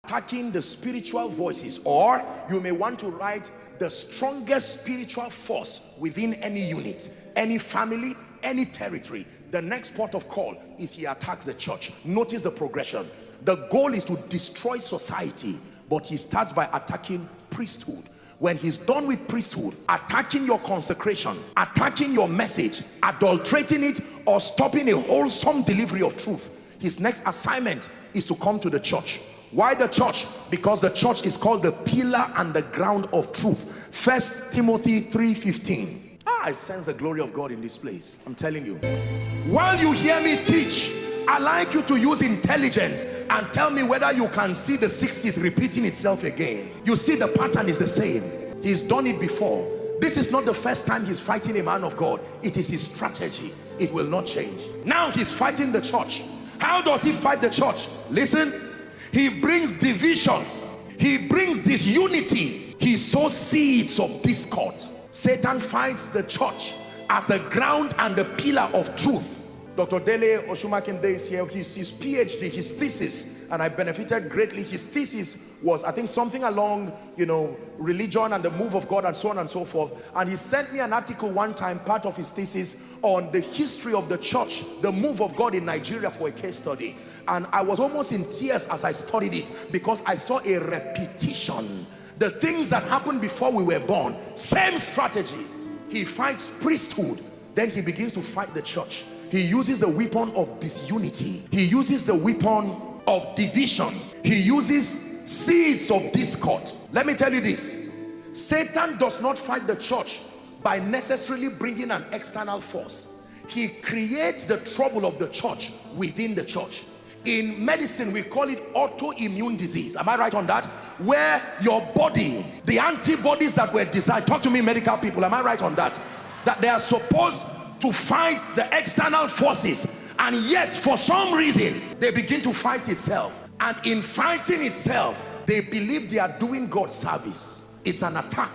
attacking the spiritual voices, or you may want to write the strongest spiritual force within any unit, any family, any territory. The next port of call is he attacks the church. Notice the progression. The goal is to destroy society, but he starts by attacking priesthood. When he's done with priesthood, attacking your consecration, attacking your message, adulterating it, or stopping a wholesome delivery of truth, his next assignment is to come to the church. Why the church? Because the church is called the pillar and the ground of truth. 1 Timothy 3:15. I sense the glory of God in this place. I'm telling you. While you hear me teach, I like you to use intelligence and tell me whether you can see the 60s repeating itself again. You see the pattern is the same. He's done it before. This is not the first time he's fighting a man of God. It is his strategy. It will not change. Now he's fighting the church. How does he fight the church? Listen. He brings division. He brings disunity. He sows seeds of discord. Satan fights the church as the ground and the pillar of truth. Dr. Dele Oshumakinde is here. His PhD, his thesis, and I benefited greatly. His thesis was, I think, something along, religion and the move of God and so on and so forth. And he sent me an article one time, part of his thesis, on the history of the church, the move of God in Nigeria, for a case study. And I was almost in tears as I studied it, because I saw a repetition. The things that happened before we were born, same strategy. He fights priesthood, then he begins to fight the church. He uses the weapon of disunity. He uses the weapon of division. He uses seeds of discord. Let me tell you this. Satan does not fight the church by necessarily bringing an external force. He creates the trouble of the church within the church. In medicine, we call it autoimmune disease. Am I right on that? Where your body, the antibodies that were designed, talk to me medical people, am I right on that? That they are supposed to fight the external forces, and yet for some reason they begin to fight itself. And in fighting itself, they believe they are doing God's service. It's an attack.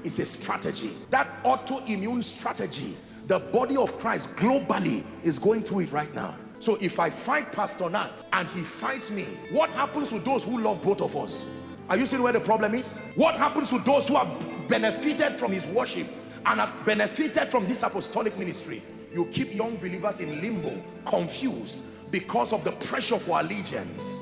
It's a strategy. That autoimmune strategy, the body of Christ globally is going through it right now. So if I fight Pastor Nat and he fights me, what happens to those who love both of us? Are you seeing where the problem is? What happens to those who have benefited from his worship and have benefited from this apostolic ministry? You keep young believers in limbo, confused, because of the pressure for allegiance.